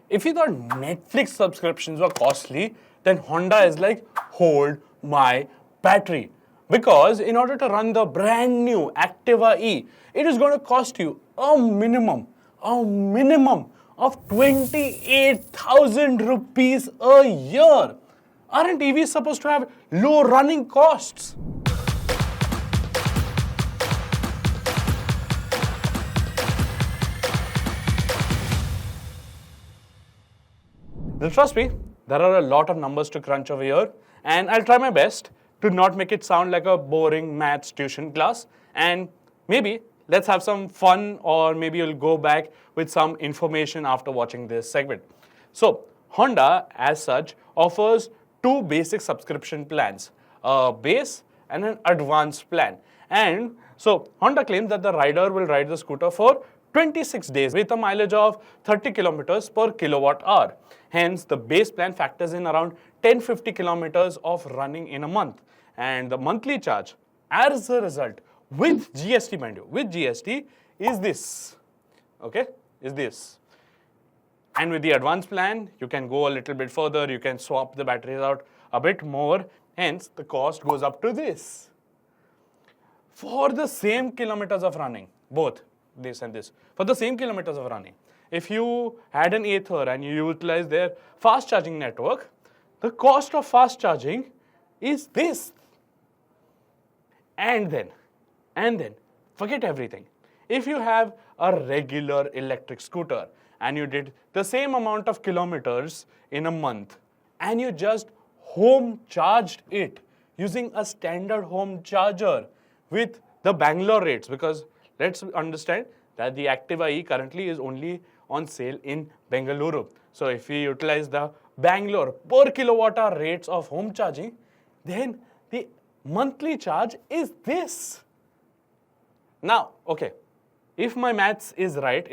If you thought Netflix subscriptions were costly, then Honda is like, hold my battery. Because in order to run the brand new Activa E, it is going to cost you a minimum of 28,000 rupees a year. Aren't EVs supposed to have low running costs? Now, trust me, there are a lot of numbers to crunch over here, and I'll try my best to not make it sound like a boring maths tuition class. And maybe let's have some fun, or maybe you'll go back with some information after watching this segment. So, Honda, as such, offers two basic subscription plans, a base and an advanced plan. And so, Honda claims that the rider will ride the scooter for 26 days with a mileage of 30 kilometers per kilowatt hour. Hence, the base plan factors in around 1050 kilometers of running in a month. And the monthly charge, as a result, with GST, mind you, with GST, is this. Okay, is this. And with the advanced plan, you can go a little bit further, you can swap the batteries out a bit more, hence the cost goes up to this. For the same kilometers of running, both this and this, for the same kilometers of running, if you had an Ather and you utilize their fast charging network, the cost of fast charging is this. And then, forget everything. If you have a regular electric scooter and you did the same amount of kilometers in a month and you just home charged it using a standard home charger with the Bangalore rates, because let's understand that the Activa E currently is only on sale in Bengaluru. So if we utilize the Bangalore per kilowatt hour rates of home charging, then the monthly charge is this. Now, okay, if my maths is right,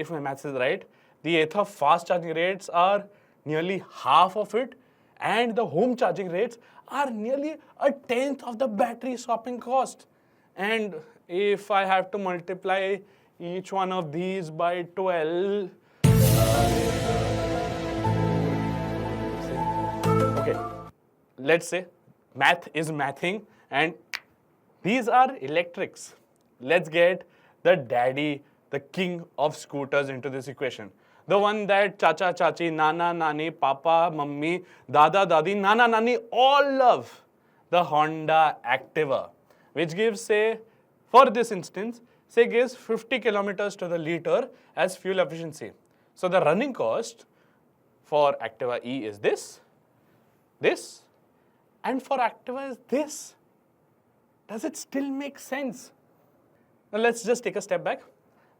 the Ather fast charging rates are nearly half of it, and the home charging rates are nearly a tenth of the battery swapping cost. And if I have to multiply each one of these by 12, okay, let's say math is mathing and these are electrics. Let's get the daddy, the king of scooters into this equation. The one that chacha, chachi, nana, nani, papa, mummy, dada, dadi, nana, nani all love, the Honda Activa, which gives, say, for this instance, say gives 50 kilometers to the liter as fuel efficiency. So the running cost for Activa E is this, and for Activa is this. Does it still make sense? Now let's just take a step back.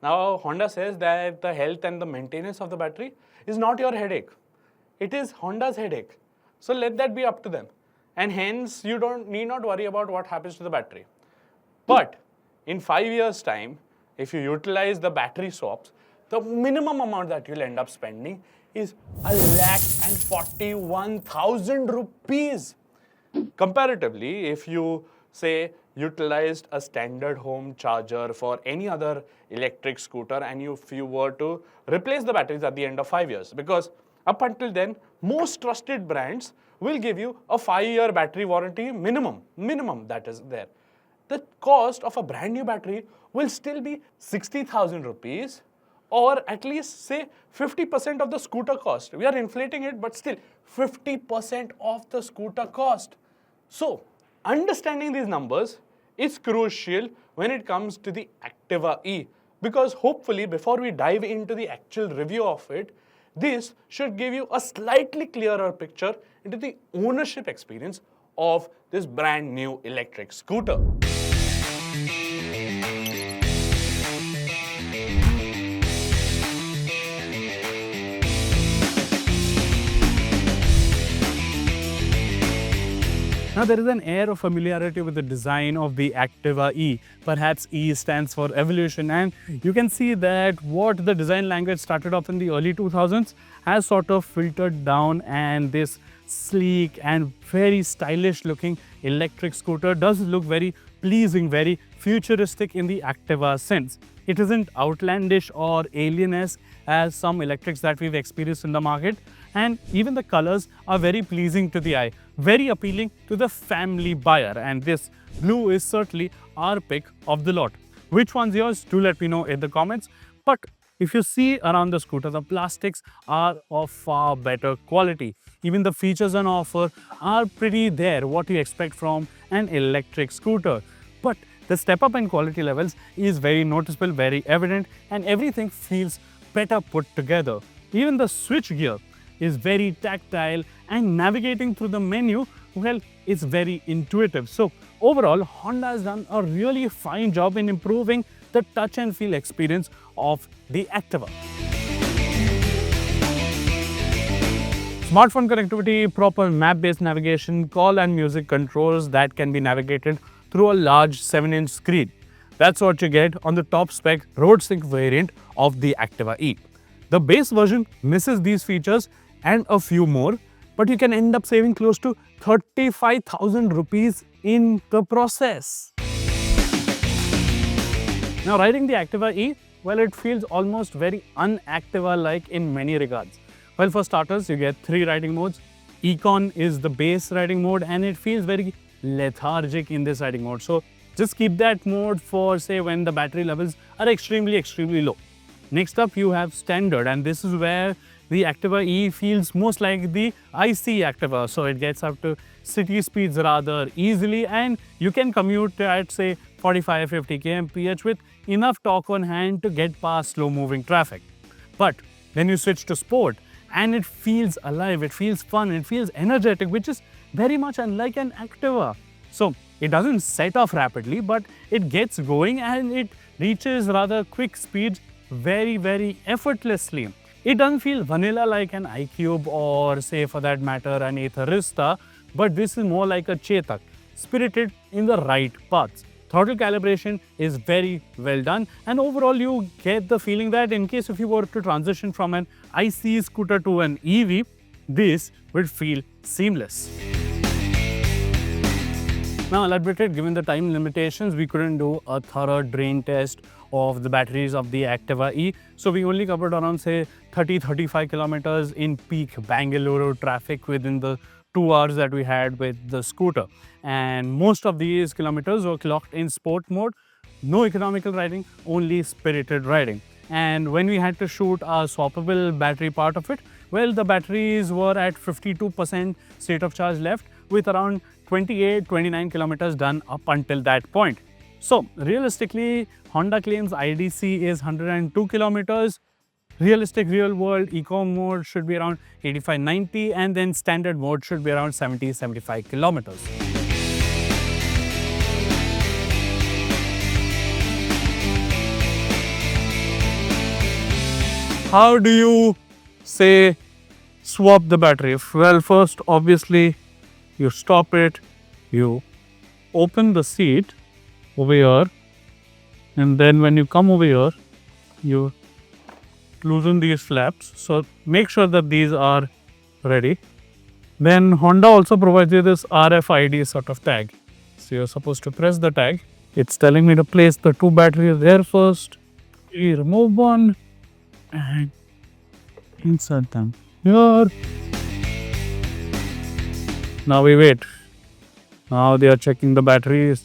Now Honda says that the health and the maintenance of the battery is not your headache. It is Honda's headache. So let that be up to them. And hence you need not worry about what happens to the battery. But in 5 years' time, if you utilize the battery swaps, the minimum amount that you'll end up spending is 1,41,000 rupees. Comparatively, if you say utilized a standard home charger for any other electric scooter and if you were to replace the batteries at the end of 5 years, because up until then, most trusted brands will give you a 5-year battery warranty minimum that is there. The cost of a brand new battery will still be 60,000 rupees, or at least say 50% of the scooter cost. We are inflating it, but still 50% of the scooter cost. So, understanding these numbers is crucial when it comes to the Activa E, because hopefully before we dive into the actual review of it, this should give you a slightly clearer picture into the ownership experience of this brand new electric scooter. Now there is an air of familiarity with the design of the Activa E. Perhaps E stands for evolution, and you can see that what the design language started off in the early 2000s has sort of filtered down, and this sleek and very stylish looking electric scooter does look very pleasing, very futuristic in the Activa sense. It isn't outlandish or alien-esque, as some electrics that we've experienced in the market. And even the colors are very pleasing to the eye, very appealing to the family buyer. And this blue is certainly our pick of the lot. Which one's yours? Do let me know in the comments. But if you see around the scooter, the plastics are of far better quality. Even the features on offer are pretty there, what you expect from an electric scooter. But the step up in quality levels is very noticeable, very evident, and everything feels better put together. Even the switch gear is very tactile, and navigating through the menu, well, it's very intuitive. So overall, Honda has done a really fine job in improving the touch and feel experience of the Activa. Smartphone connectivity, proper map-based navigation, call and music controls that can be navigated through a large 7-inch screen. That's what you get on the top spec road sync variant of the Activa E. The base version misses these features and a few more, but you can end up saving close to 35,000 rupees in the process. Now, riding the Activa E, well, it feels almost very un-Activa-like in many regards. Well, for starters, you get 3 riding modes. Econ is the base riding mode, and it feels very lethargic in this riding mode. So just keep that mode for, say, when the battery levels are extremely low. Next up, you have standard, and this is where the Activa E feels most like the IC Activa. So it gets up to city speeds rather easily, and you can commute at, say, 45-50 km/h with enough torque on hand to get past slow moving traffic. But then you switch to sport, and it feels alive, it feels fun, it feels energetic, which is very much unlike an Activa. So it doesn't set off rapidly, but it gets going and it reaches rather quick speeds very effortlessly. It doesn't feel vanilla like an iQube or, say, for that matter, an Atherista, but this is more like a Chetak, spirited in the right paths. Throttle calibration is very well done, and overall you get the feeling that in case if you were to transition from an IC scooter to an EV, this would feel seamless. Now, elaborated, given the time limitations, we couldn't do a thorough drain test of the batteries of the Activa E. So we only covered around, say, 30-35 kilometers in peak Bangalore traffic within the 2 hours that we had with the scooter. And most of these kilometers were clocked in sport mode. No economical riding, only spirited riding. And when we had to shoot our swappable battery part of it, well, the batteries were at 52% state of charge left, with around 28-29 kilometers done up until that point. So realistically, Honda claims IDC is 102 kilometers. Realistic real world eco mode should be around 85-90, and then standard mode should be around 70-75 kilometers. How do you, say, swap the battery? Well, first, obviously, you stop it, you open the seat over here, and then when you come over here, you loosen these flaps. So make sure that these are ready. Then Honda also provides you this RFID sort of tag. So you're supposed to press the tag. It's telling me to place the 2 batteries there first. You remove one and insert them here. Now we wait. Now they are checking the batteries,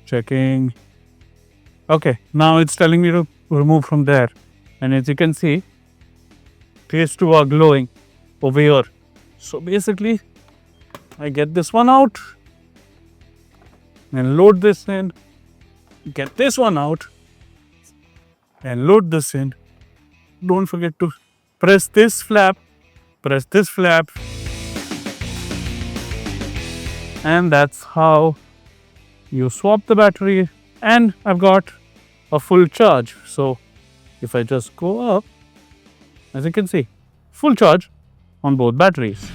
checking. Okay, now it's telling me to remove from there. And as you can see, these 2 are glowing over here. So basically, I get this one out and load this in, get this one out and load this in. Don't forget to press this flap, and that's how you swap the battery. And I've got a full charge. So if I just go up, as you can see, full charge on both batteries.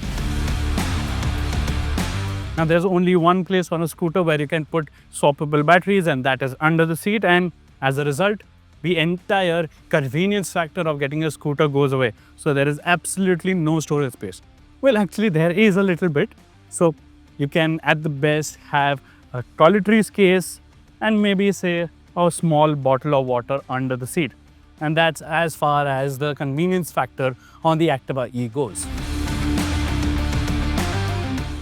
Now there's only one place on a scooter where you can put swappable batteries, and that is under the seat, and as a result, the entire convenience factor of getting a scooter goes away. So there is absolutely no storage space. Well, actually there is a little bit. So you can at the best have a toiletries case and maybe, say, a small bottle of water under the seat. And that's as far as the convenience factor on the Activa E goes.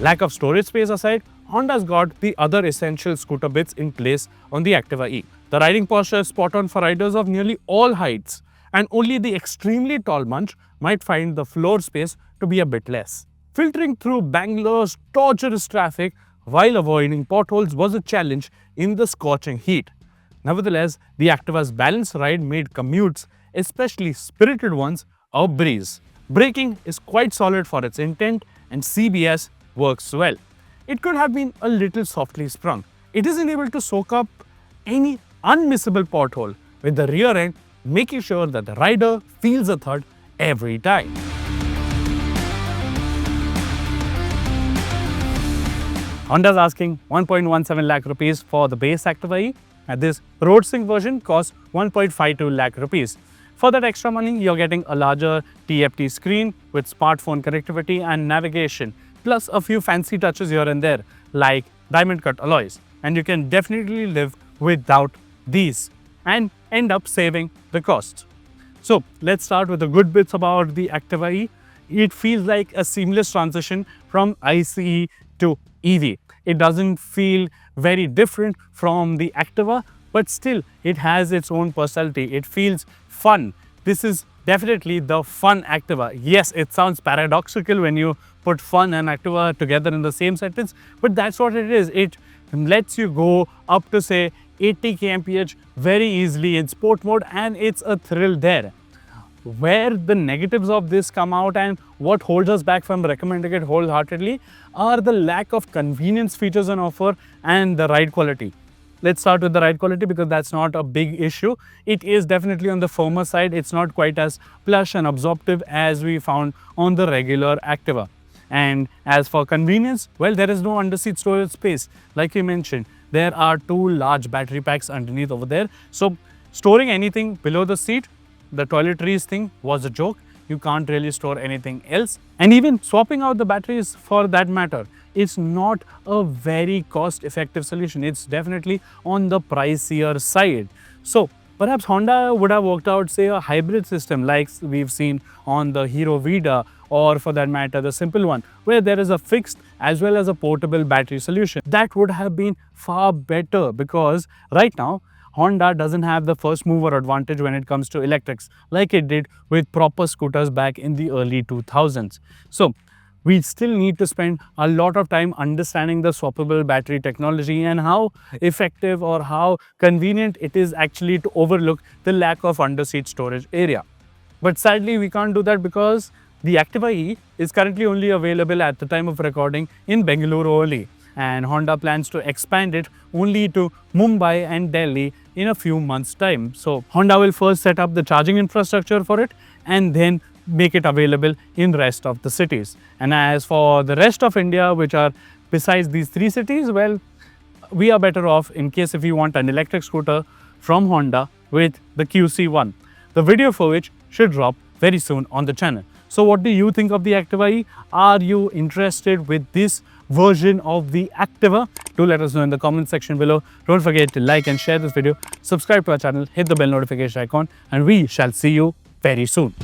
Lack of storage space aside, Honda's got the other essential scooter bits in place on the Activa E. The riding posture is spot on for riders of nearly all heights, and only the extremely tall bunch might find the floor space to be a bit less. Filtering through Bangalore's torturous traffic while avoiding potholes was a challenge in the scorching heat. Nevertheless, the Activa's balanced ride made commutes, especially spirited ones, a breeze. Braking is quite solid for its intent, and CBS works well. It could have been a little softly sprung. It isn't able to soak up any unmissable pothole, with the rear end making sure that the rider feels a thud every time. Honda's asking 1.17 lakh rupees for the base Activa E, and this road sync version costs 1.52 lakh rupees. For that extra money, you're getting a larger TFT screen with smartphone connectivity and navigation, plus a few fancy touches here and there like diamond cut alloys. And you can definitely live without these and end up saving the cost. So let's start with the good bits about the Activa E. It feels like a seamless transition from ICE to EV. It doesn't feel very different from the Activa, but still it has its own personality. It feels fun. This is definitely the fun Activa. Yes, it sounds paradoxical when you put fun and Activa together in the same sentence, but that's what it is. It lets you go up to say 80 kmph very easily in sport mode, and it's a thrill there. Where the negatives of this come out and what holds us back from recommending it wholeheartedly are the lack of convenience features on offer and the ride quality. Let's start with the ride quality because that's not a big issue. It is definitely on the firmer side. It's not quite as plush and absorptive as we found on the regular Activa. And as for convenience, well, there is no underseat storage space. Like you mentioned, there are two large battery packs underneath over there. So storing anything below the seat, the toiletries thing was a joke. You can't really store anything else. And even swapping out the batteries for that matter, it's not a very cost-effective solution. It's definitely on the pricier side. So perhaps Honda would have worked out, say, a hybrid system like we've seen on the Hero Vida, or for that matter, the simple one, where there is a fixed as well as a portable battery solution. That would have been far better because right now, Honda doesn't have the first mover advantage when it comes to electrics like it did with proper scooters back in the early 2000s. So we still need to spend a lot of time understanding the swappable battery technology and how effective or how convenient it is actually to overlook the lack of underseat storage area. But sadly, we can't do that because the Activa E is currently only available at the time of recording in Bengaluru only, and Honda plans to expand it only to Mumbai and Delhi in a few months' time. So Honda will first set up the charging infrastructure for it and then make it available in rest of the cities. And as for the rest of India, which are besides these three cities, well, we are better off in case if you want an electric scooter from Honda with the QC1, the video for which should drop very soon on the channel. So what do you think of the Activa E? Are you interested with this version of the Activa? Do let us know in the comment section below. Don't forget to like and share this video, subscribe to our channel, hit the bell notification icon, and we shall see you very soon.